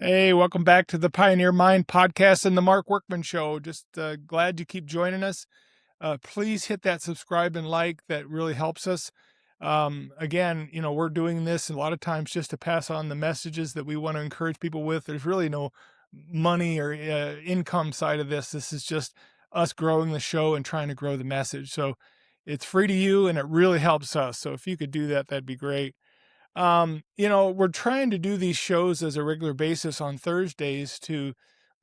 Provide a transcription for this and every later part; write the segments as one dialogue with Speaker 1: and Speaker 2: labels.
Speaker 1: Hey, welcome back to the Pioneer Mind podcast and the Mark Workman Show. Just glad you keep joining us. Please hit that subscribe and like. That really helps us. Again, we're doing this a lot of times just to pass on the messages that we want to encourage people with. There's really no money or income side of this. This is just us growing the show and trying to grow the message. So it's free to you and it really helps us. So if you could do that, that'd be great. We're trying to do these shows as a regular basis on Thursdays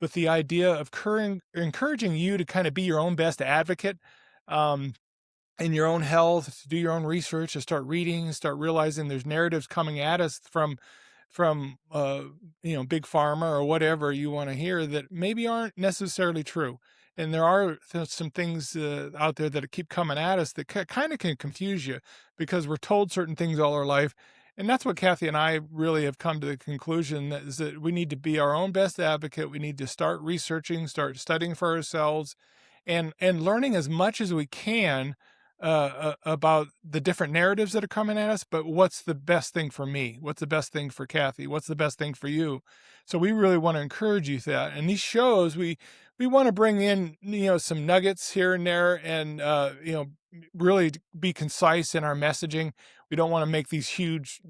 Speaker 1: with the idea of encouraging you to kind of be your own best advocate, um, in your own health, to do your own research, to start reading, start realizing there's narratives coming at us from big pharma or whatever you want to hear that maybe aren't necessarily true. And there are some things out there that keep coming at us that kind of can confuse you because we're told certain things all our life. And that's what Kathy and I really have come to the conclusion that is that we need to be our own best advocate. We need to start researching, start studying for ourselves, and learning as much as we can about the different narratives that are coming at us, but what's the best thing for me? What's the best thing for Kathy? What's the best thing for you? So we really want to encourage you to that. And these shows, we want to bring in, some nuggets here and there and, really be concise in our messaging. We don't want to make these huge,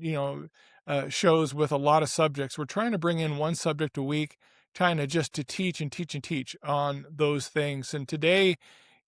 Speaker 1: shows with a lot of subjects. We're trying to bring in one subject a week, trying to just to teach and teach and teach on those things. And today,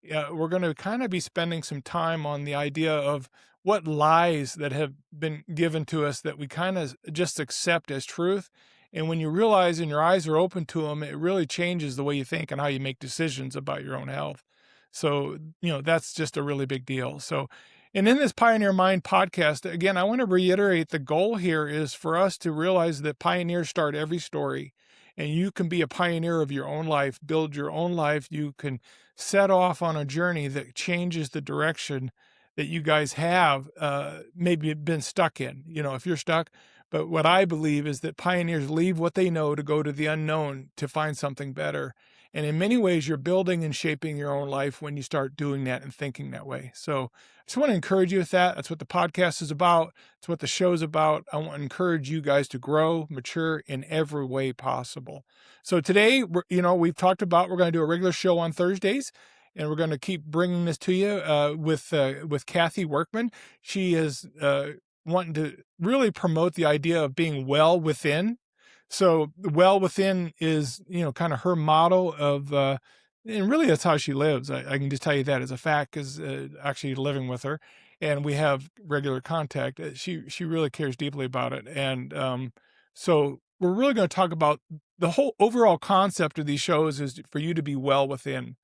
Speaker 1: we're going to kind of be spending some time on the idea of what lies that have been given to us that we kind of just accept as truth. And when you realize and your eyes are open to them, it really changes the way you think and how you make decisions about your own health. So, that's just a really big deal. So, and in this Pioneer Mind podcast, again, I want to reiterate the goal here is for us to realize that pioneers start every story and you can be a pioneer of your own life, build your own life. You can set off on a journey that changes the direction that you guys have maybe been stuck in, if you're stuck. But what I believe is that pioneers leave what they know to go to the unknown to find something better. And in many ways, you're building and shaping your own life when you start doing that and thinking that way. So I just want to encourage you with that. That's what the podcast is about. It's what the show's about. I want to encourage you guys to grow, mature in every way possible. So today, we've talked about we're going to do a regular show on Thursdays, and we're going to keep bringing this to you with Kathy Workman. She is wanting to really promote the idea of being well within. So well within is, kind of her motto of, and really that's how she lives. I can just tell you that as a fact, because actually living with her and we have regular contact, she really cares deeply about it. And so we're really going to talk about the whole overall concept of these shows is for you to be well within.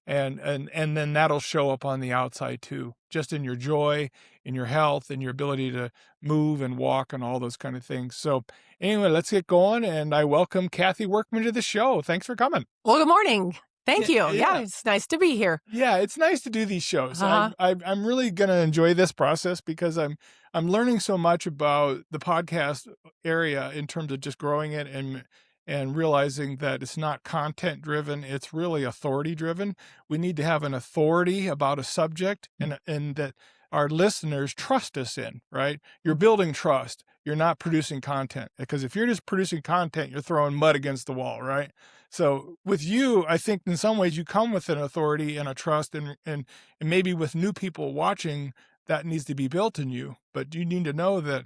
Speaker 1: And then that'll show up on the outside too, just in your joy, in your health, and your ability to move and walk and all those kind of things. So anyway, let's get going. And I welcome Kathy Workman to the show. Thanks for coming.
Speaker 2: Well, good morning. Thank you.
Speaker 1: Yeah.
Speaker 2: Yeah, it's nice to be here.
Speaker 1: Yeah, it's nice to do these shows.
Speaker 2: Uh-huh.
Speaker 1: I'm really going to enjoy this process because I'm learning so much about the podcast area in terms of just growing it and realizing that it's not content driven, it's really authority driven. We need to have an authority about a subject and that our listeners trust us in, right? You're building trust. You're not producing content, because if you're just producing content, you're throwing mud against the wall, right? So with you, I think in some ways you come with an authority and a trust and maybe with new people watching that needs to be built in you, but you need to know that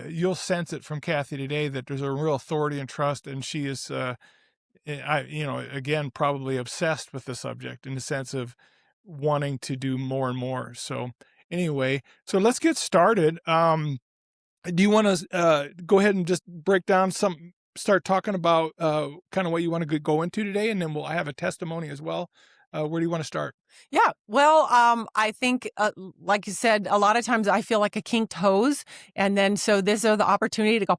Speaker 1: you'll sense it from Kathy today that there's a real authority and trust, and she is, again, probably obsessed with the subject in the sense of wanting to do more and more. So anyway, so let's get started. Do you want to go ahead and just start talking about kind of what you want to go into today, and then I have a testimony as well. Where do you want to start?
Speaker 2: Yeah. Well, I think, like you said, a lot of times I feel like a kinked hose. And then so this is the opportunity to go.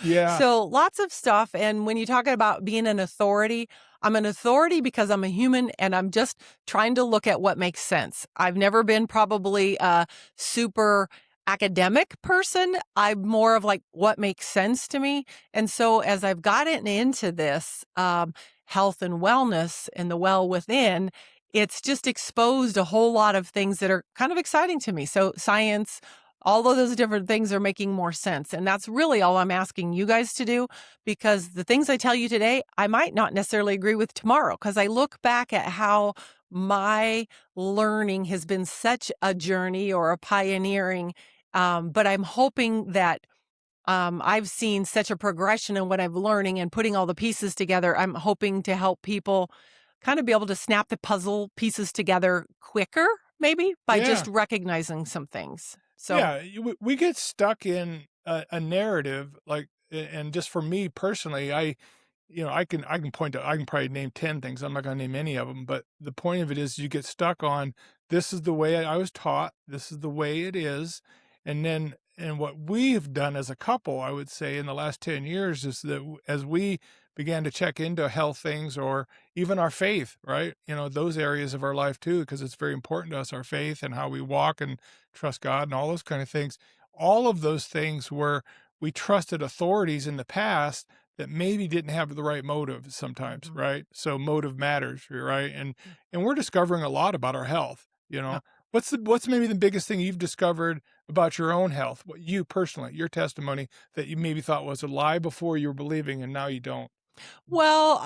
Speaker 1: Yeah.
Speaker 2: So lots of stuff. And when you talk about being an authority, I'm an authority because I'm a human and I'm just trying to look at what makes sense. I've never been probably a super academic person. I'm more of like what makes sense to me. And so as I've gotten into this, health and wellness and the well within, it's just exposed a whole lot of things that are kind of exciting to me. So science, all of those different things are making more sense. And that's really all I'm asking you guys to do, because the things I tell you today, I might not necessarily agree with tomorrow, because I look back at how my learning has been such a journey or a pioneering. But I'm hoping that I've seen such a progression in what I'm learning and putting all the pieces together. I'm hoping to help people kind of be able to snap the puzzle pieces together quicker, maybe by
Speaker 1: Yeah.
Speaker 2: just recognizing some things. So,
Speaker 1: Yeah, we get stuck in a narrative, like, and just for me personally, I can point to I can probably name 10 things. I'm not gonna name any of them, but the point of it is you get stuck on, "This is the way I was taught, this is the way it is," and what we've done as a couple, I would say, in the last 10 years is that as we began to check into health things or even our faith, right? Those areas of our life too, because it's very important to us, our faith and how we walk and trust God and all those kind of things. All of those things where we trusted authorities in the past that maybe didn't have the right motive sometimes,
Speaker 2: mhm,
Speaker 1: right? So motive matters, right? And we're discovering a lot about our health, you
Speaker 2: yeah.
Speaker 1: know. What's maybe the biggest thing you've discovered about your own health? What you personally, your testimony that you maybe thought was a lie before you were believing and now you don't?
Speaker 2: Well,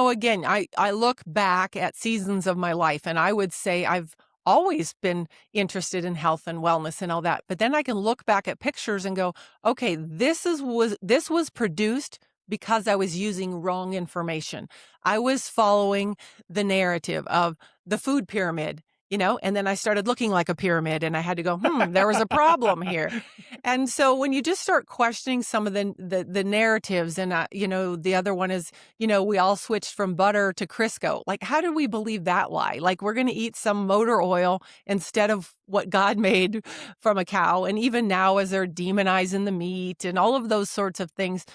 Speaker 2: again, I look back at seasons of my life, and I would say I've always been interested in health and wellness and all that. But then I can look back at pictures and go, okay, this was produced because I was using wrong information. I was following the narrative of the food pyramid, and then I started looking like a pyramid, and I had to go, there was a problem here. And so when you just start questioning some of the narratives, and the other one is, we all switched from butter to Crisco. Like, how did we believe that lie? Like, we're going to eat some motor oil instead of what God made from a cow. And even now, as they're demonizing the meat and all of those sorts of things,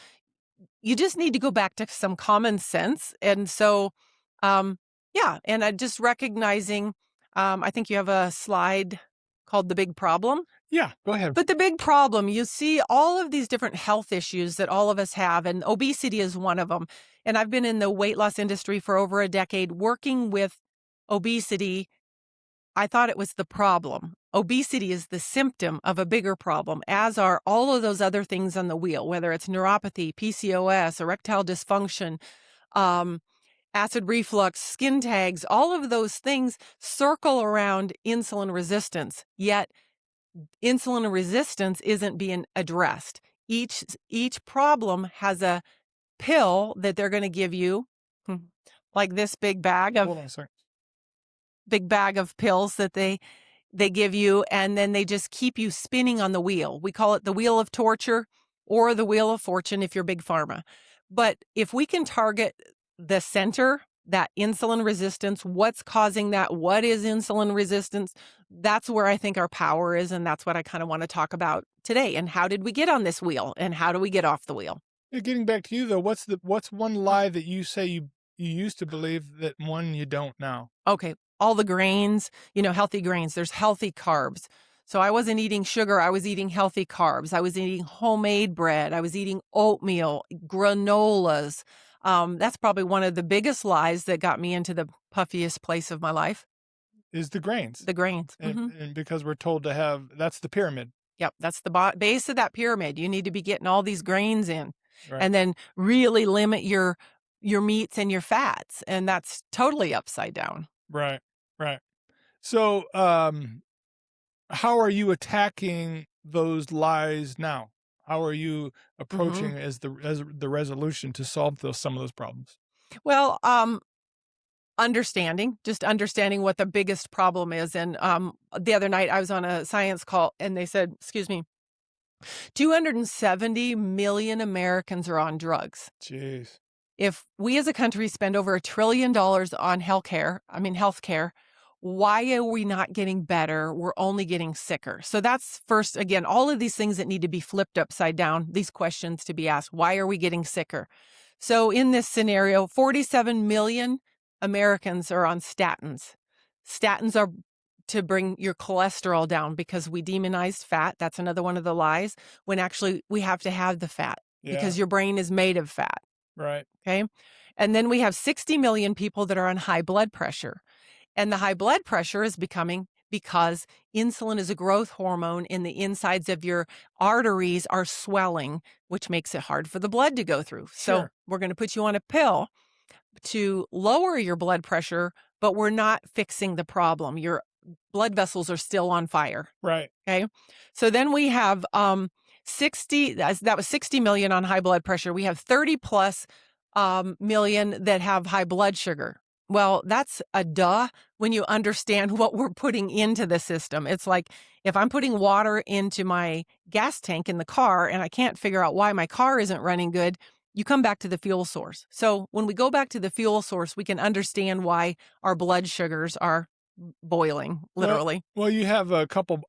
Speaker 2: you just need to go back to some common sense. And so, yeah, and I just recognizing, I think you have a slide called the big problem.
Speaker 1: Yeah, go ahead.
Speaker 2: But the big problem, you see all of these different health issues that all of us have, and obesity is one of them. And I've been in the weight loss industry for over a decade working with obesity. I thought it was the problem. Obesity is the symptom of a bigger problem, as are all of those other things on the wheel, whether it's neuropathy, PCOS, erectile dysfunction, um, acid reflux, skin tags, all of those things circle around insulin resistance. Yet insulin resistance isn't being addressed. Each problem has a pill that they're going to give you, hmm, like this
Speaker 1: Hold on a second.
Speaker 2: big bag of pills that they give you, and then they just keep you spinning on the wheel. We call it the wheel of torture or the wheel of fortune if you're big pharma. But if we can target the center, that insulin resistance, what's causing that? What is insulin resistance? That's where I think our power is. And that's what I kind of want to talk about today. And how did we get on this wheel? And how do we get off the wheel?
Speaker 1: Yeah, getting back to you though, what's one lie that you say you used to believe that one you don't now?
Speaker 2: Okay, all the grains, healthy grains, there's healthy carbs. So I wasn't eating sugar, I was eating healthy carbs. I was eating homemade bread, I was eating oatmeal, granolas. That's probably one of the biggest lies that got me into the puffiest place of my life,
Speaker 1: Is the grains.
Speaker 2: the grains.
Speaker 1: And because we're told to have that's the pyramid,
Speaker 2: Yep, that's the base of that pyramid. You need to be getting all these grains in,
Speaker 1: right?
Speaker 2: and then really limit your meats and your fats, and that's totally upside down.
Speaker 1: Right, right. So, how are you attacking those lies now? How are you
Speaker 2: Mhm.
Speaker 1: approaching as the resolution to solve some of those problems?
Speaker 2: Well, just understanding what the biggest problem is. And the other night I was on a science call and they said, excuse me, 270 million Americans are on drugs.
Speaker 1: Jeez.
Speaker 2: If we as a country spend over $1 trillion on healthcare, why are we not getting better? We're only getting sicker. So that's first, again, all of these things that need to be flipped upside down, these questions to be asked. Why are we getting sicker? So in this scenario, 47 million Americans are on statins. Statins are to bring your cholesterol down because we demonized fat. That's another one of the lies, when actually we have to have the fat
Speaker 1: Yeah,
Speaker 2: because your brain is made of fat.
Speaker 1: right.
Speaker 2: Okay. And then we have 60 million people that are on high blood pressure. And the high blood pressure is becoming because insulin is a growth hormone and the insides of your arteries are swelling, which makes it hard for the blood to go through. So
Speaker 1: Sure.
Speaker 2: we're going to put you on a pill to lower your blood pressure, but we're not fixing the problem. Your blood vessels are still on fire.
Speaker 1: Right.
Speaker 2: Okay. So then we have 60, that was 60 million on high blood pressure. We have 30 plus million that have high blood sugar. Well, that's a duh when you understand what we're putting into the system. It's like if I'm putting water into my gas tank in the car and I can't figure out why my car isn't running good, you come back to the fuel source. So when we go back to the fuel source, we can understand why our blood sugars are boiling,
Speaker 1: Well,
Speaker 2: literally.
Speaker 1: you have a couple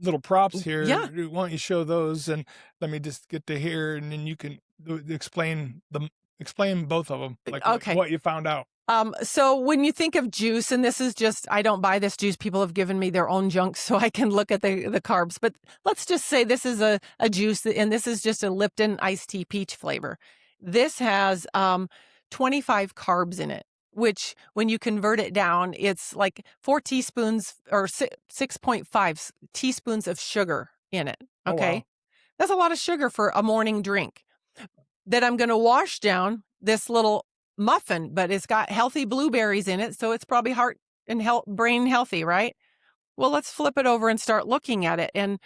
Speaker 1: little props here.
Speaker 2: Yeah.
Speaker 1: Why don't you show those and let me just get to here, and then you can explain both of them, like
Speaker 2: Okay.
Speaker 1: what you found out.
Speaker 2: So when you think of juice, and this is just, I don't buy this juice. People have given me their own junk so I can look at the carbs. But let's just say this is a juice, and this is just a Lipton iced tea peach flavor. This has 25 carbs in it, which when you convert it down, it's like 4 teaspoons or 6.5 teaspoons of sugar in it.
Speaker 1: Oh
Speaker 2: Okay.
Speaker 1: wow.
Speaker 2: That's a lot of sugar for a morning drink that I'm going to wash down this little muffin, but it's got healthy blueberries in it, so it's probably heart and brain healthy, right? Well, let's flip it over and start looking at it. And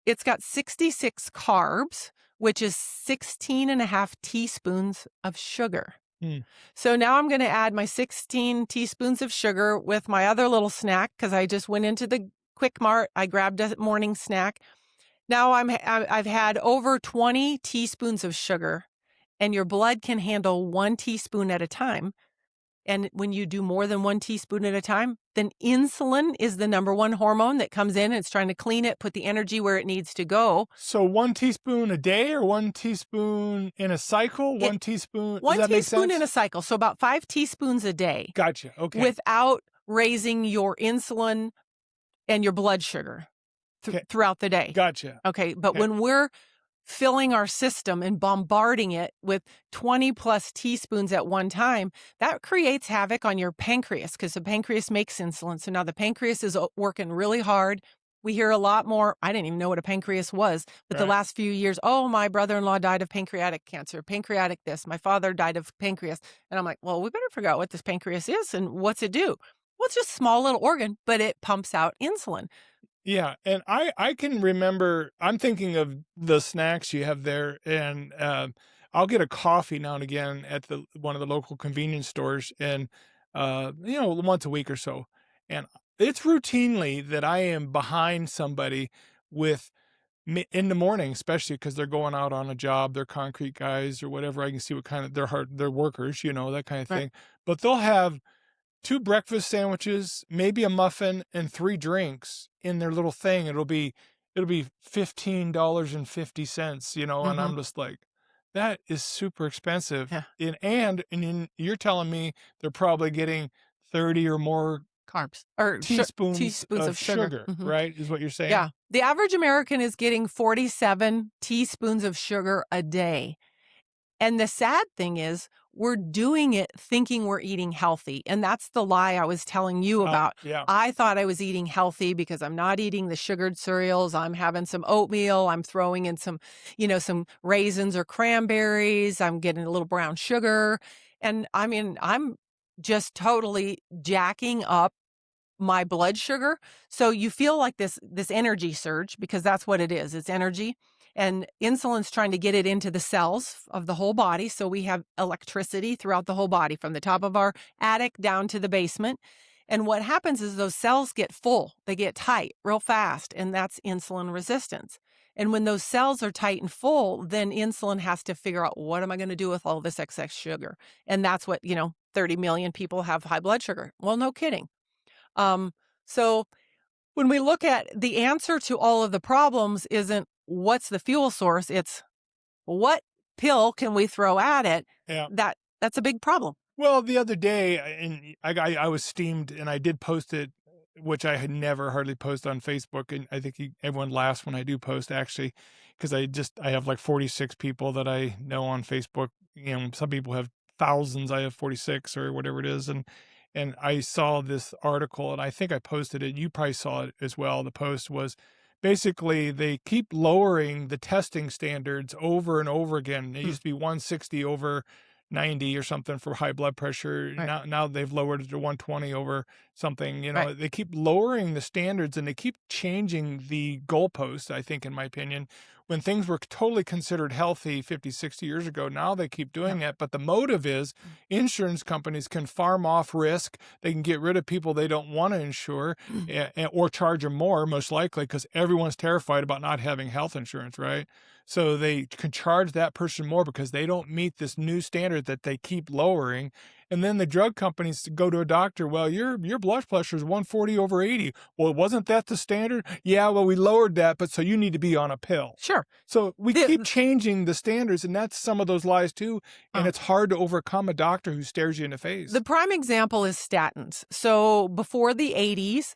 Speaker 2: it's got 66 carbs, which is 16 and a half teaspoons of sugar.
Speaker 1: Hmm.
Speaker 2: So now I'm going to add my 16 teaspoons of sugar with my other little snack because I just went into the Quick Mart. I grabbed a morning snack. Now I've had over 20 teaspoons of sugar, and your blood can handle 1 teaspoon at a time. And when you do more than 1 teaspoon at a time, then insulin is the number one hormone that comes in and it's trying to clean it, put the energy where it needs to go.
Speaker 1: So 1 teaspoon a day, or 1 teaspoon in a cycle?
Speaker 2: It
Speaker 1: 1 teaspoon. Does
Speaker 2: 1
Speaker 1: that make
Speaker 2: teaspoon in
Speaker 1: sense?
Speaker 2: a cycle, so about 5 teaspoons a day
Speaker 1: Gotcha. Okay.
Speaker 2: without raising your insulin and your blood sugar
Speaker 1: Okay.
Speaker 2: throughout the day.
Speaker 1: Gotcha.
Speaker 2: Okay, but
Speaker 1: Okay.
Speaker 2: when we're filling our system and bombarding it with 20 plus teaspoons at one time, that creates havoc on your pancreas because the pancreas makes insulin. So now the pancreas is working really hard. We hear a lot more. I didn't even know what a pancreas was, but the
Speaker 1: Right.
Speaker 2: last few years, oh, my brother-in-law died of pancreatic cancer, pancreatic this, my father died of pancreas. And I'm like, well, we better figure out what this pancreas is and what's it do? Well, it's just a small little organ, but it pumps out insulin.
Speaker 1: Yeah, and I can remember. I'm thinking of the snacks you have there, and I'll get a coffee now and again at the one of the local convenience stores, and once a week or so, and it's routinely that I am behind somebody with in the morning, especially because they're going out on a job, they're concrete guys or whatever. I can see what kind of they're workers, that kind of
Speaker 2: Right.
Speaker 1: thing. But they'll have 2 breakfast sandwiches, maybe a muffin, and 3 drinks in their little thing. It'll be $15.50, and
Speaker 2: Mm-hmm.
Speaker 1: I'm just like, "That is super expensive."
Speaker 2: Yeah.
Speaker 1: And you're telling me they're probably getting 30 or more
Speaker 2: Carbs or
Speaker 1: teaspoons
Speaker 2: teaspoons
Speaker 1: of
Speaker 2: of sugar.
Speaker 1: sugar,
Speaker 2: Mhm.
Speaker 1: right? Is what you're saying?
Speaker 2: Yeah. The average American is getting 47 teaspoons of sugar a day. And the sad thing is, we're doing it thinking we're eating healthy. And that's the lie I was telling you about.
Speaker 1: Yeah.
Speaker 2: I thought I was eating healthy because I'm not eating the sugared cereals. I'm having some oatmeal. I'm throwing in some raisins or cranberries. I'm getting a little brown sugar. And I mean, I'm just totally jacking up my blood sugar. So you feel like this energy surge because that's what it is. It's energy. And insulin's trying to get it into the cells of the whole body. So we have electricity throughout the whole body from the top of our attic down to the basement. And what happens is those cells get full, they get tight real fast, and that's insulin resistance. And when those cells are tight and full, then insulin has to figure out what am I going to do with all this excess sugar? And that's what, 30 million people have high blood sugar. Well, no kidding. Um, so when we look at the answer to all of the problems isn't what's the fuel source, it's what pill can we throw at it?
Speaker 1: Yeah.
Speaker 2: That's a big problem.
Speaker 1: Well, the other day, and I was steamed, and I did post it, which I had never hardly post on Facebook, and I think everyone laughs when I do post, actually, because I have like 46 people that I know on Facebook. Some people have thousands. I have 46 or whatever it is, and I saw this article, and I think I posted it. You probably saw it as well. The post was basically they keep lowering the testing standards over and over again. It
Speaker 2: Mm,
Speaker 1: used to be 160 over 90 or something for high blood pressure.
Speaker 2: right,
Speaker 1: Now they've lowered it to 120 over something.
Speaker 2: right.
Speaker 1: They keep lowering the standards and they keep changing the goalposts, I think, in my opinion. When things were totally considered healthy 50, 60 years ago, now they keep
Speaker 2: Yep.
Speaker 1: doing it. But the motive is insurance companies can farm off risk. They can get rid of people they don't want to insure, or charge them more, most likely, because everyone's terrified about not having health insurance, right? So they can charge that person more because they don't meet this new standard that they keep lowering. And then the drug companies go to a doctor, well, your blood pressure is 140 over 80. Well, wasn't that the standard? Yeah, well, we lowered that, but so you need to be on a pill.
Speaker 2: Sure.
Speaker 1: So we keep
Speaker 2: The
Speaker 1: changing the standards, and that's some of those lies too. And
Speaker 2: uh,
Speaker 1: it's hard to overcome a doctor who stares you in the
Speaker 2: the
Speaker 1: face.
Speaker 2: prime example is statins. So before the 80s,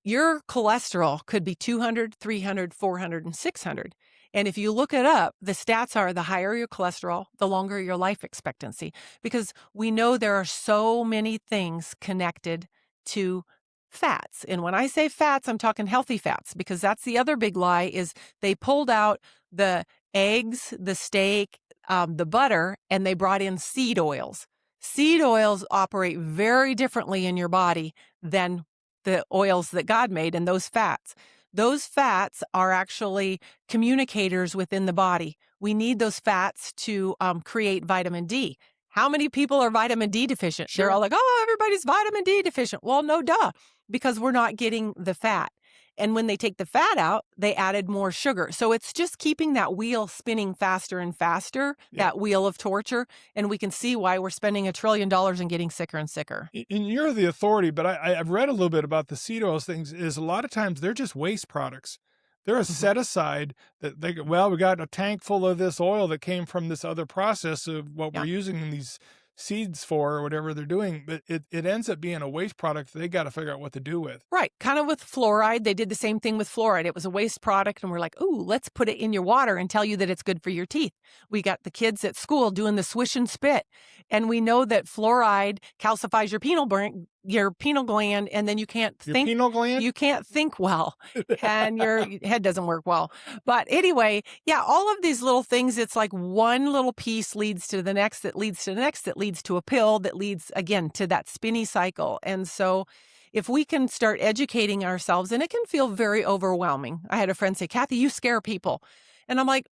Speaker 2: your cholesterol could be 200, 300, 400, and 600. And if you look it up, the stats are the higher your cholesterol, the longer your life expectancy, because we know there are so many things connected to fats. And when I say fats, I'm talking healthy fats, because that's the other big lie is they pulled out the eggs, the steak, the butter, and they brought in seed oils. Seed oils operate very differently in your body than the oils that God made and those fats. Those fats are actually communicators within the body. We need those fats to create vitamin D. How many people are vitamin D deficient? They're all
Speaker 1: Sure.
Speaker 2: like, oh, everybody's vitamin D deficient. Well, no, duh, because we're not getting the fat. And when they take the fat out, they added more sugar. So it's just keeping that wheel spinning faster and faster,
Speaker 1: Yeah.
Speaker 2: that wheel of torture. And we can see why we're spending $1 trillion and getting sicker and sicker.
Speaker 1: And you're the authority, but I've read a little bit about the seed oils things. Is a lot of times they're just waste products. They're a
Speaker 2: Mhm.
Speaker 1: set aside that they go, well, we got a tank full of this oil that came from this other process of what we're
Speaker 2: Yeah.
Speaker 1: using these seeds for or whatever they're doing, but it ends up being a waste product that they got to figure out what to do with.
Speaker 2: Right. Kind of with fluoride. They did the same thing with fluoride. It was a waste product, and we're like, ooh, let's put it in your water and tell you that it's good for your teeth. We got the kids at school doing the swish and spit. And we know that fluoride calcifies your pineal gland, and then
Speaker 1: Your pineal gland?
Speaker 2: you can't think well, and your head doesn't work well. But anyway, yeah, all of these little things, it's like one little piece leads to the next, that leads to the next, that leads to a pill, that leads again to that spinny cycle. And so if we can start educating ourselves, and it can feel very overwhelming. I had a friend say, Kathy, you scare people. And I'm like,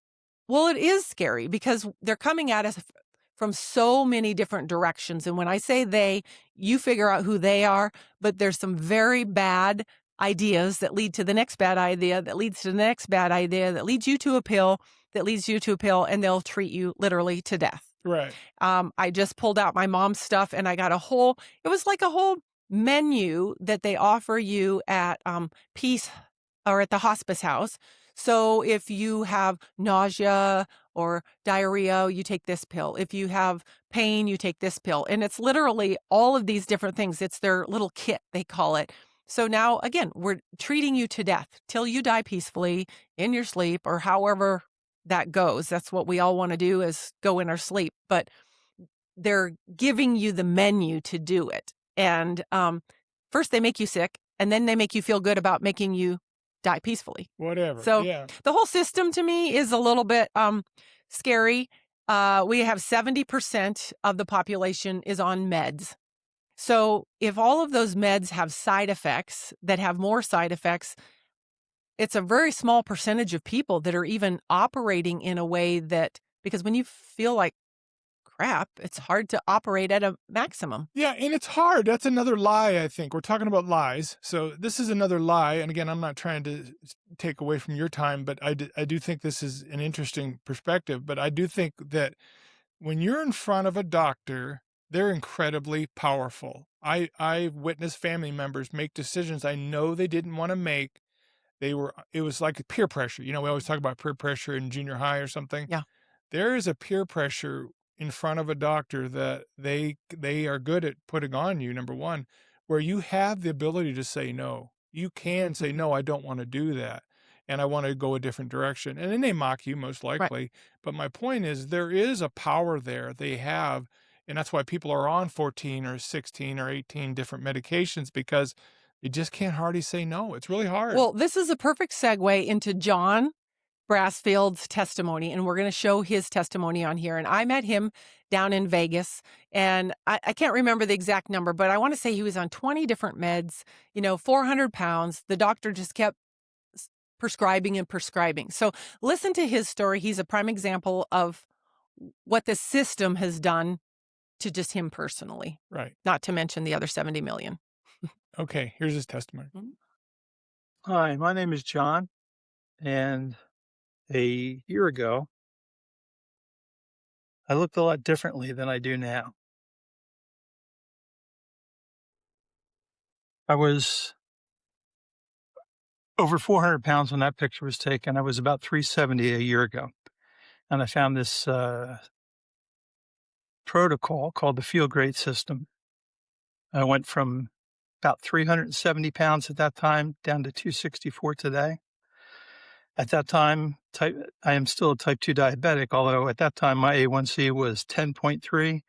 Speaker 2: well, it is scary because they're coming at us from so many different directions. And when I say they, you figure out who they are, but there's some very bad ideas that lead to the next bad idea, that leads to the next bad idea, that leads you to a pill, that leads you to a pill, and they'll treat you literally to death.
Speaker 1: Right.
Speaker 2: I just pulled out my mom's stuff and I got it was like a whole menu that they offer you at Peace or at the hospice house. So if you have nausea or diarrhea, you take this pill. If you have pain, you take this pill. And it's literally all of these different things. It's their little kit, they call it. So now, again, we're treating you to death till you die peacefully in your sleep or however that goes. That's what we all want to do is go in our sleep. But they're giving you the menu to do it. And first they make you sick, and then they make you feel good about making you die peacefully.
Speaker 1: Whatever.
Speaker 2: So
Speaker 1: Yeah.
Speaker 2: the whole system to me is a little bit scary. We have 70% of the population is on meds. So if all of those meds have side effects that have more side effects, it's a very small percentage of people that are even operating in a way that, because when you feel like crap, it's hard to operate at a maximum.
Speaker 1: Yeah, and it's hard. That's another lie, I think. We're talking about lies. So this is another lie. And again, I'm not trying to take away from your time, but I do think this is an interesting perspective. But I do think that when you're in front of a doctor, they're incredibly powerful. I've witnessed family members make decisions I know they didn't want to make. It was like peer pressure. We always talk about peer pressure in junior high or something.
Speaker 2: Yeah.
Speaker 1: There is a peer pressure in front of a doctor that they are good at putting on you, number 1, where you have the ability to say no. You can say,
Speaker 2: Mhm.
Speaker 1: "No, I don't wanna do that, and I wanna go a different direction," and then they mock you most
Speaker 2: Right.
Speaker 1: likely, but my point is there is a power there they have, And that's why people are on 14 or 16 or 18 different medications because you just can't hardly say no. It's really hard.
Speaker 2: Well, this is a perfect segue into John Brassfield's testimony, and we're going to show his testimony on here. And I met him down in Vegas, and I can't remember the exact number, but I want to say he was on 20 different meds, 400 pounds. The doctor just kept prescribing and prescribing. So listen to his story. He's a prime example of what the system has done to just him personally,
Speaker 1: Right.
Speaker 2: not to mention the other 70 million.
Speaker 1: Okay. Here's his testimony.
Speaker 2: Mhm.
Speaker 3: Hi, my name is John, and a year ago, I looked a lot differently than I do now. I was over 400 pounds when that picture was taken. I was about 370 a year ago, and I found this protocol called the Feel Great System. I went from about 370 pounds at that time down to 264 today. At that time, I am still a type 2 diabetic, although at that time my A1C was 10.3.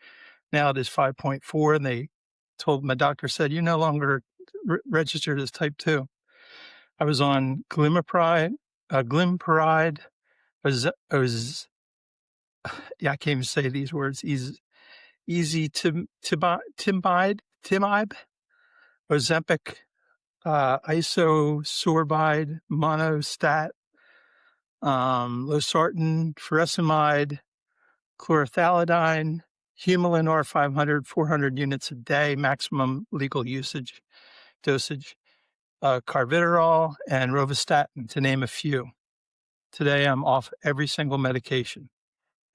Speaker 3: Now it is 5.4, and they told my doctor said, "You're no longer registered as type 2." I was on glimepiride, yeah, I can't even say these words, easy timide, Ozempic, isosorbide, monostat, losartan, furosemide, chlorothalidine, Humulin R 400 units a day, maximum legal dosage, carvedilol, and rovastatin, to name a few. Today, I'm off every single medication,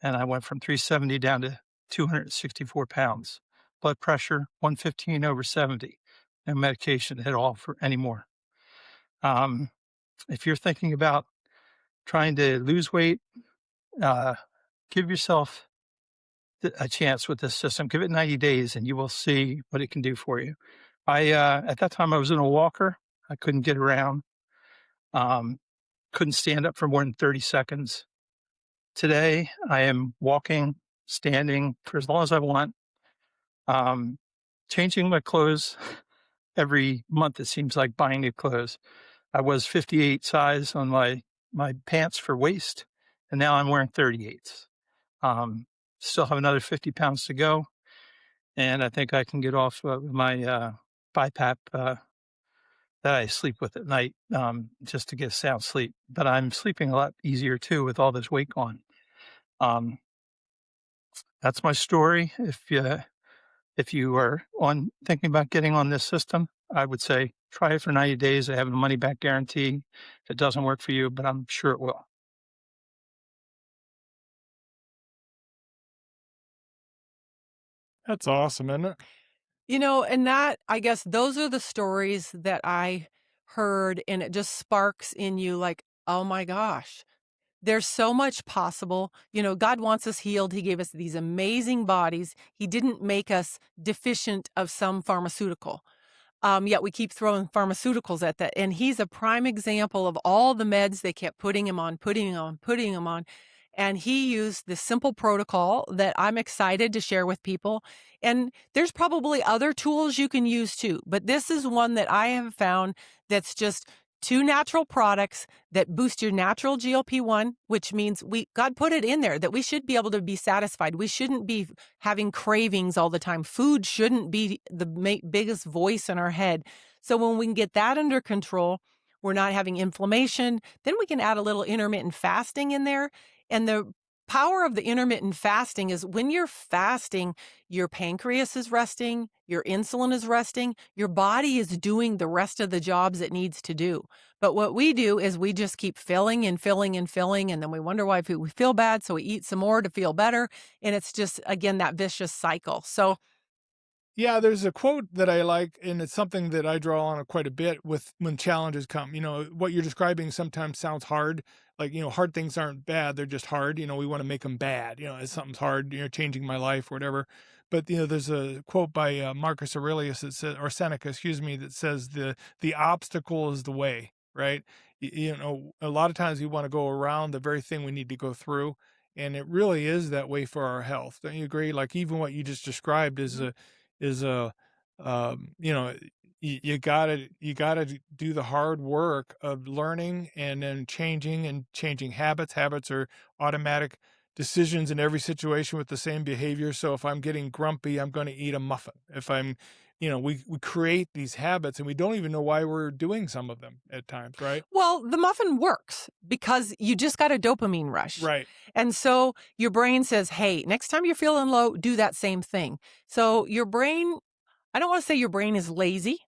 Speaker 3: and I went from 370 down to 264 pounds. Blood pressure 115/70. No medication at all for anymore. Um, if you're thinking about trying to lose weight, uh, give yourself a chance with this system. Give it 90 days and you will see what it can do for you. At that time, I was in a walker. I couldn't get around, um, couldn't stand up for more than 30 seconds. Today, I am walking, standing for as long as I want, um, changing my clothes every month. It seems like buying new clothes. I was 58 size on my pants for waist, and now I'm wearing 38s. Um, Still have another 50 pounds to go, and I think I can get off my BiPAP that I sleep with at night, just to get sound sleep. But I'm sleeping a lot easier too with all this weight gone. Um, that's my story. If you are thinking about getting on this system, I would say try it for 90 days. I have a money back guarantee if it doesn't work for you, but I'm sure it will.
Speaker 1: That's awesome, isn't it?
Speaker 2: And that, I guess those are the stories that I heard, and it just sparks in you like, oh my gosh, there's so much possible. God wants us healed. He gave us these amazing bodies. He didn't make us deficient of some pharmaceutical. Yet we keep throwing pharmaceuticals at that. And he's a prime example of all the meds they kept putting him on, putting him on, putting him on. And he used this simple protocol that I'm excited to share with people. And there's probably other tools you can use too, but this is one that I have found that's just two natural products that boost your natural GLP-1, which means God put it in there that we should be able to be satisfied. We shouldn't be having cravings all the time. Food shouldn't be the biggest voice in our head. So when we can get that under control, we're not having inflammation. Then we can add a little intermittent fasting in there. And the power of the intermittent fasting is when you're fasting, your pancreas is resting, your insulin is resting, your body is doing the rest of the jobs it needs to do. But what we do is we just keep filling and filling and filling, and then we wonder why we feel bad, so we eat some more to feel better. And it's just, again, that vicious cycle. So
Speaker 1: Yeah, there's a quote that I like, and it's something that I draw on quite a bit with when challenges come. What you're describing sometimes sounds hard. Like, hard things aren't bad, they're just hard. We want to make them bad. If something's hard, changing my life or whatever. But, there's a quote by Marcus Aurelius that says, or Seneca, excuse me, that says the obstacle is the way, right? A lot of times we want to go around the very thing we need to go through. and it really is that way for our health. Don't you agree? Like, even what you just described
Speaker 2: Mhm.
Speaker 1: is a, you know, you gotta do the hard work of learning and then changing habits. Habits are automatic decisions in every situation with the same behavior. So if I'm getting grumpy, I'm going to eat a muffin. If I'm, we create these habits and we don't even know why we're doing some of them at times, right?
Speaker 2: Well, the muffin works because you just got a dopamine rush.
Speaker 1: Right.
Speaker 2: And so your brain says, hey, next time you're feeling low, do that same thing. So your brain, I don't want to say your brain is lazy,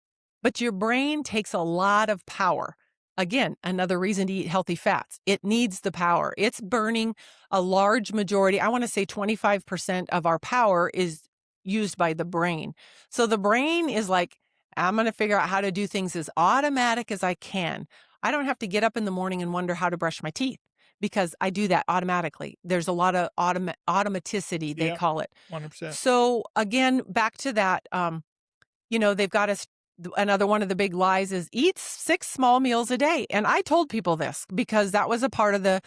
Speaker 2: but your brain takes a lot of power. Again, another reason to eat healthy fats. It needs the power. It's burning a large majority. I want to say 25% of our power is used by the brain. So the brain is like, I'm going to figure out how to do things as automatic as I can. I don't have to get up in the morning and wonder how to brush my teeth because I do that automatically. There's a lot of automaticity, they
Speaker 1: Yeah.
Speaker 2: call it.
Speaker 1: 100%.
Speaker 2: So again, back to that, they've got us. Another one of the big lies is eat 6 small meals a day. And I told people this because that was a part of the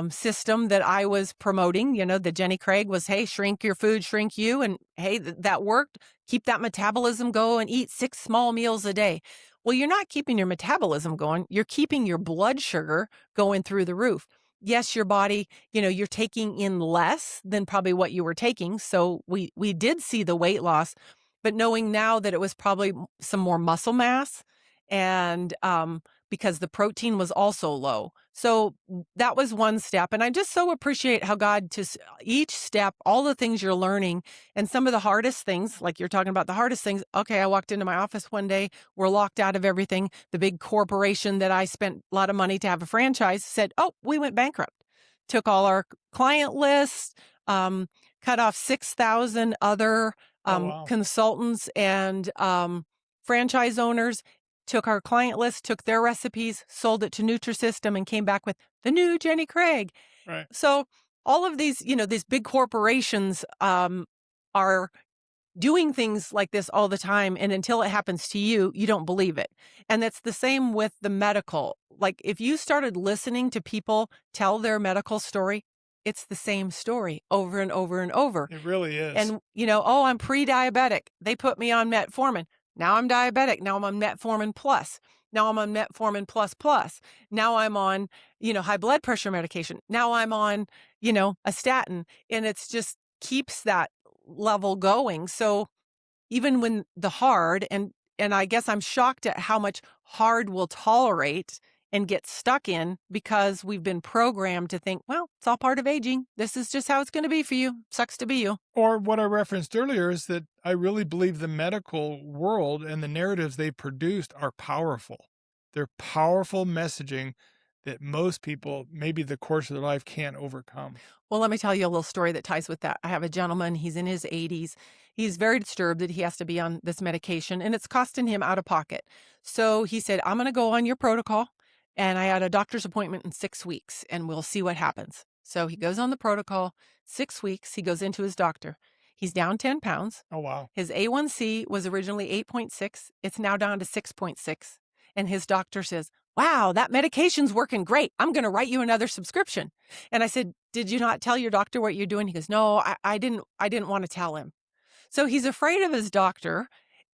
Speaker 2: system that I was promoting. The Jenny Craig was, hey, shrink your food, shrink you. And hey, that worked. Keep that metabolism going, eat 6 small meals a day. Well, you're not keeping your metabolism going. You're keeping your blood sugar going through the roof. Yes, your body, you're taking in less than probably what you were taking. So we did see the weight loss, but knowing now that it was probably some more muscle mass and because the protein was also low. So that was one step. And I just so appreciate how God each step, all the things you're learning and some of the hardest things, like you're talking about the hardest things. Okay, I walked into my office one day, we're locked out of everything. The big corporation that I spent a lot of money to have a franchise said, oh, we went bankrupt. Took all our client lists, cut off 6,000 other
Speaker 1: Oh, wow.
Speaker 2: consultants and franchise owners, took our client list, took their recipes, sold it to Nutrisystem, and came back with the new Jenny Craig.
Speaker 1: Right.
Speaker 2: So all of these big corporations are doing things like this all the time. And until it happens to you, you don't believe it. And that's the same with the medical. Like if you started listening to people tell their medical story, it's the same story over and over and over.
Speaker 1: It really is.
Speaker 2: And, oh, I'm pre-diabetic. They put me on metformin. Now I'm diabetic. Now I'm on metformin plus. Now I'm on metformin plus plus. Now I'm on, high blood pressure medication. Now I'm on, a statin. And it's just keeps that level going. So even when the hard and I guess I'm shocked at how much hard we'll tolerate and get stuck in because we've been programmed to think, well, it's all part of aging. This is just how it's going to be for you. Sucks to be you.
Speaker 1: Or what I referenced earlier is that I really believe the medical world and the narratives they produced are powerful. They're powerful messaging that most people, maybe the course of their life, can't overcome.
Speaker 2: Well, let me tell you a little story that ties with that. I have a gentleman, he's in his 80s. He's very disturbed that he has to be on this medication and it's costing him out of pocket. So he said, I'm going to go on your protocol. And I had a doctor's appointment in 6 weeks and we'll see what happens. So he goes on the protocol, 6 weeks. He goes into his doctor. He's down 10 pounds.
Speaker 1: Oh, wow.
Speaker 2: His A1C was originally 8.6. It's now down to 6.6. And his doctor says, wow, that medication's working great. I'm going to write you another subscription. And I said, did you not tell your doctor what you're doing? He goes, no, I didn't want to tell him. So he's afraid of his doctor.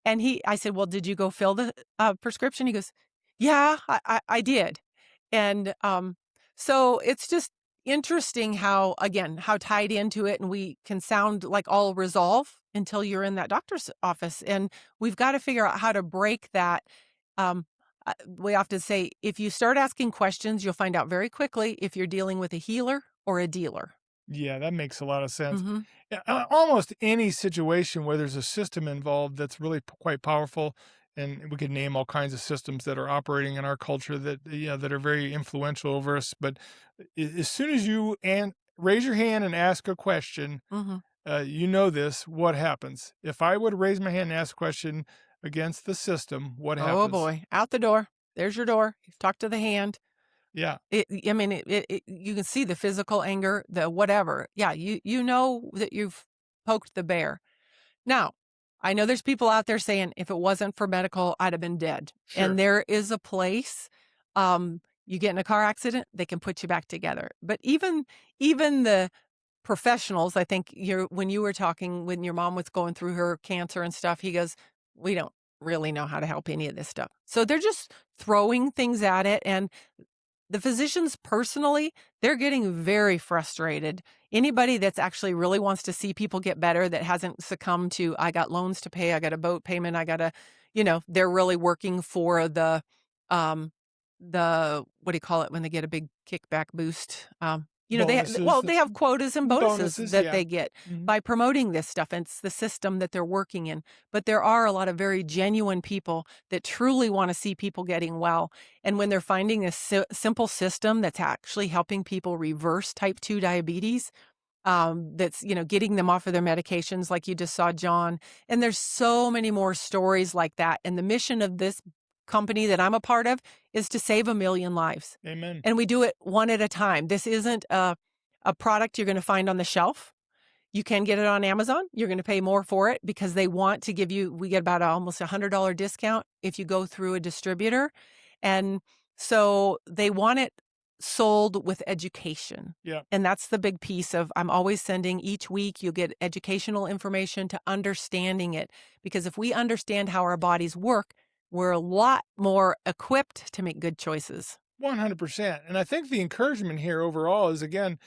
Speaker 2: And I said, well, did you go fill the prescription? He goes, yeah, I did. And so it's just interesting how tied into it. And we can sound like all resolve until you're in that doctor's office. And we've got to figure out how to break that. We often say, if you start asking questions, you'll find out very quickly if you're dealing with a healer or a dealer.
Speaker 1: Yeah, that makes a lot of sense.
Speaker 2: Mm-hmm.
Speaker 1: Yeah, almost any situation where there's a system involved that's really quite powerful, and we could name all kinds of systems that are operating in our culture that are very influential over us. But as soon as you raise your hand and ask a question,
Speaker 2: Mm-hmm.
Speaker 1: this, what happens? If I would raise my hand and ask a question against the system, what happens?
Speaker 2: Oh boy, out the door. There's your door. You've talked to the hand.
Speaker 1: Yeah.
Speaker 2: You can see the physical anger, the whatever. Yeah, you know that you've poked the bear. Now, I know there's people out there saying if it wasn't for medical, I'd have been dead.
Speaker 1: Sure.
Speaker 2: And there is a place. You get in a car accident, they can put you back together. But even the professionals, I think when you were talking, when your mom was going through her cancer and stuff, he goes, "We don't really know how to help any of this stuff." So they're just throwing things at it. And the physicians personally, they're getting very frustrated. Anybody that's actually really wants to see people get better that hasn't succumbed to, I got loans to pay, I got a boat payment, I got they're really working for um, what do you call it when they get a big kickback boost?
Speaker 1: Bonuses,
Speaker 2: They have quotas and bonuses
Speaker 1: bonuses,
Speaker 2: that
Speaker 1: yeah.
Speaker 2: they get
Speaker 1: Mhm.
Speaker 2: by promoting this stuff. And it's the system that they're working in. But there are a lot of very genuine people that truly want to see people getting well. And when they're finding a simple system that's actually helping people reverse type 2 diabetes, that's, getting them off of their medications, like you just saw John. And there's so many more stories like that. And the mission of this company that I'm a part of is to save 1 million lives.
Speaker 1: Amen.
Speaker 2: And we do it one at a time. This isn't a product you're going to find on the shelf. You can get it on Amazon. You're going to pay more for it because they want to give you, we get about almost $100 discount if you go through a distributor. And so they want it sold with education.
Speaker 1: Yeah.
Speaker 2: And that's the big piece of, I'm always sending each week, you'll get educational information to understanding it. Because if we understand how our bodies work, we're a lot more equipped to make good choices.
Speaker 1: 100%. And I think the encouragement here overall is, again,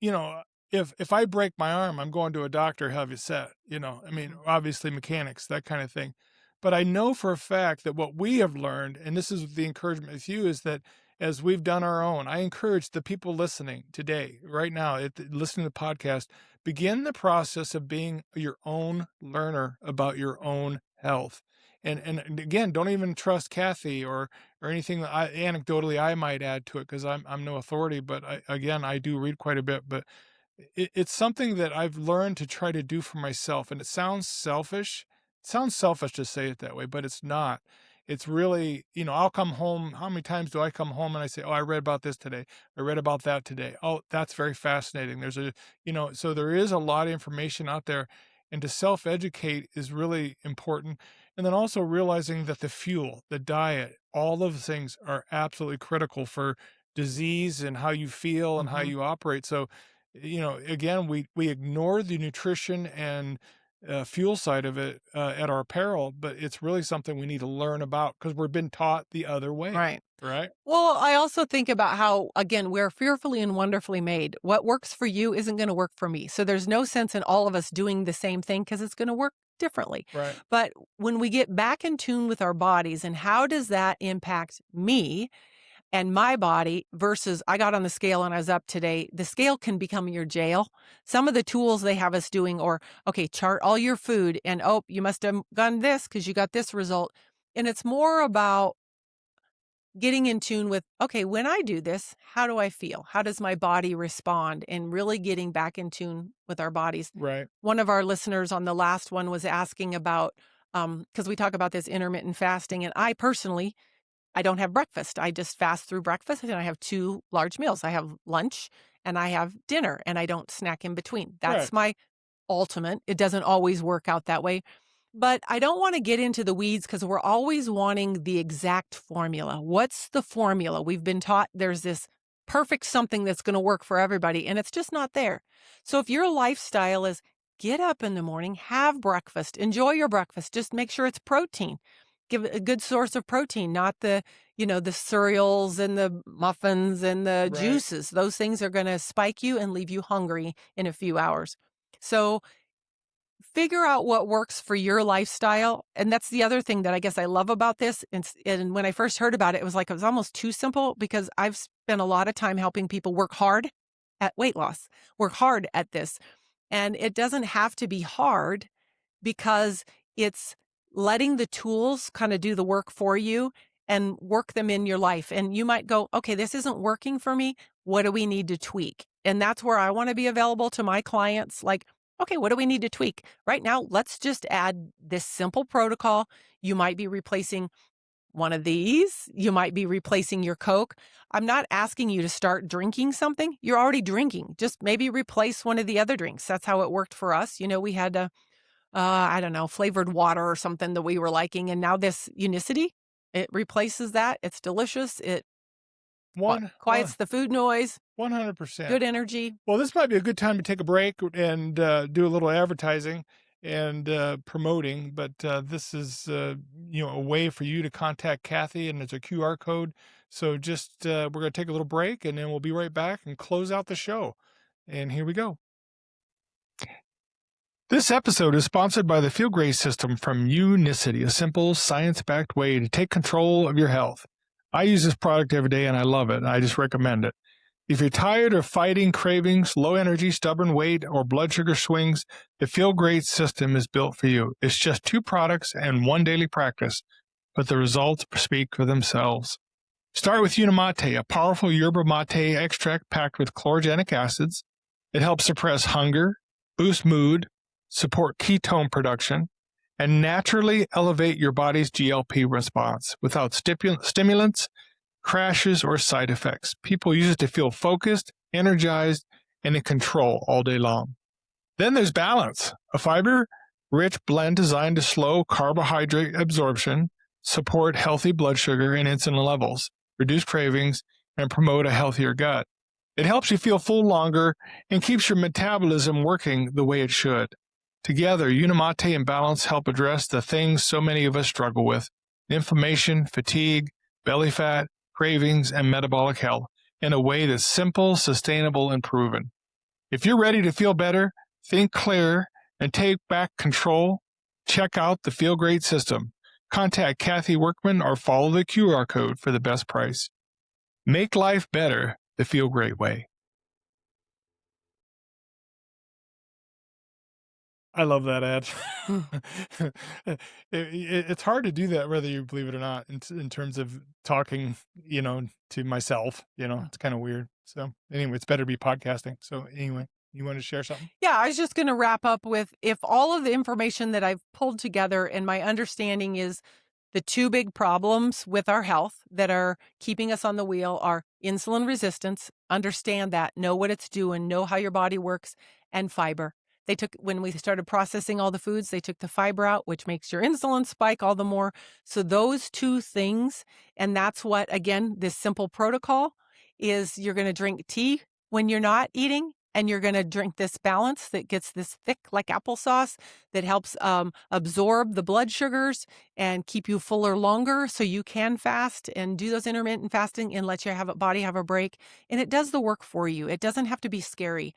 Speaker 1: you know, if I break my arm, I'm going to a doctor, have you set, I mean, obviously mechanics, that kind of thing. But I know for a fact that what we have learned, and this is the encouragement with you, is that as we've done our own, I encourage the people listening today, right now, listening to the podcast, begin the process of being your own learner about your own health. And again, don't even trust Kathy or anything that anecdotally I might add to it, because I'm no authority, but I do read quite a bit. But it's something that I've learned to try to do for myself, and it sounds selfish. It sounds selfish to say it that way, but it's not. It's really, I'll come home. How many times do I come home and I say, "Oh, I read about this today. I read about that today. Oh, that's very fascinating." So there is a lot of information out there, and to self-educate is really important. And then also realizing that the fuel, the diet, all of the things are absolutely critical for disease and how you feel and how
Speaker 2: Mhm.
Speaker 1: you operate. So, again, we ignore the nutrition and fuel side of it at our peril, but it's really something we need to learn about because we've been taught the other way,
Speaker 2: Right.
Speaker 1: right?
Speaker 2: Well, I also think about how, again, we're fearfully and wonderfully made. What works for you isn't going to work for me. So there's no sense in all of us doing the same thing because it's going to work differently.
Speaker 1: Right.
Speaker 2: But when we get back in tune with our bodies and how does that impact me and my body versus I got on the scale and I was up today, the scale can become your jail. Some of the tools they have us doing, or, okay, chart all your food and, oh, you must have done this because you got this result. And it's more about getting in tune with, okay, when I do this, how do I feel? How does my body respond? And really getting back in tune with our bodies.
Speaker 1: Right.
Speaker 2: One of our listeners on the last one was asking about, because we talk about this intermittent fasting, and I personally, I don't have breakfast. I just fast through breakfast and I have 2 large meals. I have lunch and I have dinner and I don't snack in between.
Speaker 1: Right.
Speaker 2: That's my ultimate. It doesn't always work out that way. But I don't want to get into the weeds because we're always wanting the exact formula. What's the formula? We've been taught there's this perfect something that's going to work for everybody, and it's just not there. So if your lifestyle is get up in the morning, have breakfast, enjoy your breakfast, just make sure it's protein. Give it a good source of protein, not the cereals and the muffins and the
Speaker 1: Right.
Speaker 2: juices. Those things are going to spike you and leave you hungry in a few hours. So figure out what works for your lifestyle. And that's the other thing that I guess I love about this. And when I first heard about it, it was almost too simple because I've spent a lot of time helping people work hard at weight loss, work hard at this. And it doesn't have to be hard because it's letting the tools kind of do the work for you and work them in your life. And you might go, okay, this isn't working for me. What do we need to tweak? And that's where I want to be available to my clients. Like, okay, what do we need to tweak? Right now, let's just add this simple protocol. You might be replacing one of these. You might be replacing your Coke. I'm not asking you to start drinking something. You're already drinking. Just maybe replace one of the other drinks. That's how it worked for us. We had I don't know, flavored water or something that we were liking. And now this Unicity, it replaces that. It's delicious. It
Speaker 1: One,
Speaker 2: quiets the food noise.
Speaker 1: 100%.
Speaker 2: good energy.
Speaker 1: Well, this might be a good time to take a break and do a little advertising and promoting, but this is a way for you to contact Kathy, and it's a QR code. So just we're going to take a little break, and then we'll be right back and close out the show. And here we go. This episode is sponsored by the Feel Great system from Unicity, a simple, science-backed way to take control of your health. I use this product every day, and I love it. I just recommend it. If you're tired of fighting cravings, low energy, stubborn weight, or blood sugar swings, the Feel Great system is built for you. It's just 2 products and 1 daily practice, but the results speak for themselves. Start with Unimate, a powerful yerba mate extract packed with chlorogenic acids. It helps suppress hunger, boost mood, support ketone production, and naturally elevate your body's GLP response without stimulants, crashes, or side effects. People use it to feel focused, energized, and in control all day long. Then there's Balance, a fiber-rich blend designed to slow carbohydrate absorption, support healthy blood sugar and insulin levels, reduce cravings, and promote a healthier gut. It helps you feel full longer and keeps your metabolism working the way it should. Together, Unimate and Balance help address the things so many of us struggle with: inflammation, fatigue, belly fat, cravings, and metabolic health in a way that's simple, sustainable, and proven. If you're ready to feel better, think clearer, and take back control, check out the Feel Great system. Contact Kathy Workman or follow the QR code for the best price. Make life better the Feel Great way. I love that ad. It's hard to do that, whether you believe it or not, in terms of talking, to myself. It's kind of weird. So anyway, it's better to be podcasting. So anyway, you want to share something?
Speaker 2: Yeah, I was just going to wrap up with, if all of the information that I've pulled together and my understanding is the 2 big problems with our health that are keeping us on the wheel are insulin resistance, understand that, know what it's doing, know how your body works, and fiber. When we started processing all the foods, they took the fiber out, which makes your insulin spike all the more. So those 2 things, and that's what, again, this simple protocol is: you're going to drink tea when you're not eating, and you're going to drink this Balance that gets this thick like applesauce that helps absorb the blood sugars and keep you fuller longer, so you can fast and do those intermittent fasting and let your body have a break. And it does the work for you. It doesn't have to be scary.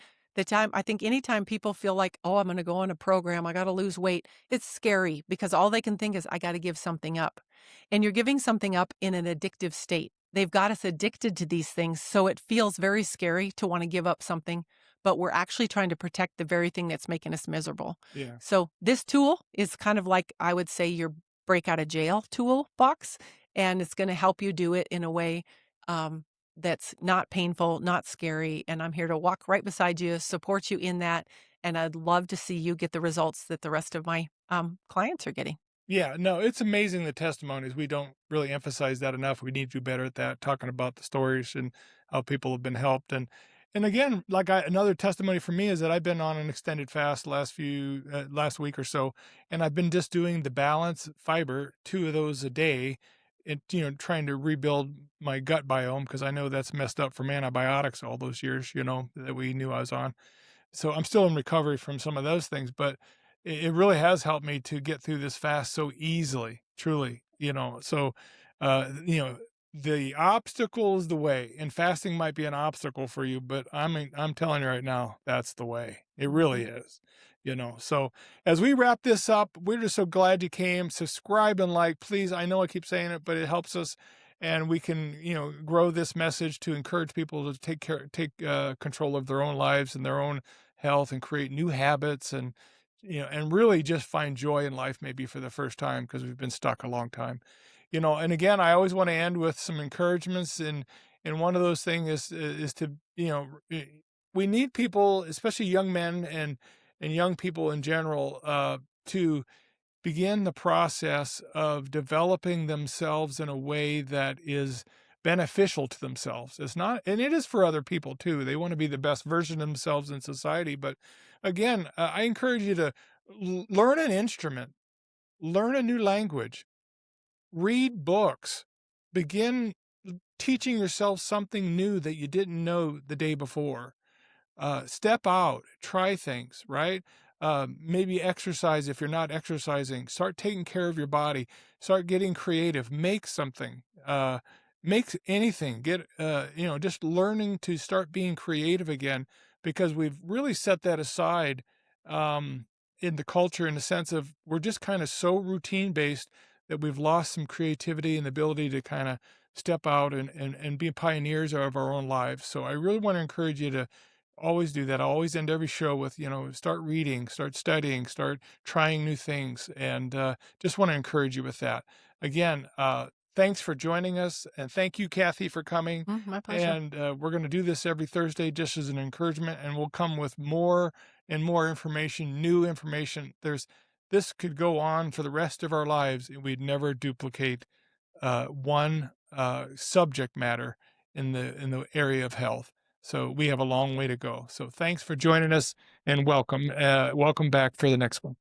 Speaker 2: I think anytime people feel like, oh, I'm going to go on a program, I got to lose weight, it's scary, because all they can think is, I got to give something up. And you're giving something up in an addictive state. They've got us addicted to these things, so it feels very scary to want to give up something, but we're actually trying to protect the very thing that's making us miserable.
Speaker 1: Yeah.
Speaker 2: So this tool is kind of like, I would say, your break out of jail toolbox, and it's going to help you do it in a way that's not painful, not scary. And I'm here to walk right beside you, support you in that. And I'd love to see you get the results that the rest of my clients are getting.
Speaker 1: Yeah, no, it's amazing, the testimonies. We don't really emphasize that enough. We need to do better at that, talking about the stories and how people have been helped. And again, another testimony for me is that I've been on an extended fast last week or so, and I've been just doing the Balance fiber, 2 of those a day, and trying to rebuild my gut biome, because I know that's messed up from antibiotics all those years, that we knew I was on. So I'm still in recovery from some of those things, but it really has helped me to get through this fast so easily, truly, So, the obstacle is the way, and fasting might be an obstacle for you, but I'm telling you right now, that's the way. It really is, So as we wrap this up, we're just so glad you came. Subscribe and like, please. I know I keep saying it, but it helps us, and we can, grow this message to encourage people to take control of their own lives and their own health, and create new habits, and really just find joy in life, maybe for the first time, because we've been stuck a long time. And again, I always want to end with some encouragements, and one of those things is to, we need people, especially young men and young people in general, to begin the process of developing themselves in a way that is beneficial to themselves. It's not, and it is for other people too. They want to be the best version of themselves in society. But again, I encourage you to learn an instrument, learn a new language, read books, begin teaching yourself something new that you didn't know the day before. Step out, try things, right? Maybe exercise if you're not exercising. Start taking care of your body. Start getting creative. Make something. Make anything. Get just learning to start being creative again because we've really set that aside um, in the culture in the sense of we're just kind of so routine based that we've lost some creativity and the ability to kind of step out and be pioneers of our own lives. So I really want to encourage you to always do that. I always end every show with, start reading, start studying, start trying new things, and just want to encourage you with that. Again, thanks for joining us, and thank you, Kathy, for coming.
Speaker 2: My pleasure.
Speaker 1: And we're going to do this every Thursday just as an encouragement, and we'll come with more and more information, new information. This could go on for the rest of our lives, and we'd never duplicate one subject matter in the area of health. So we have a long way to go. So thanks for joining us and welcome. Welcome back for the next one.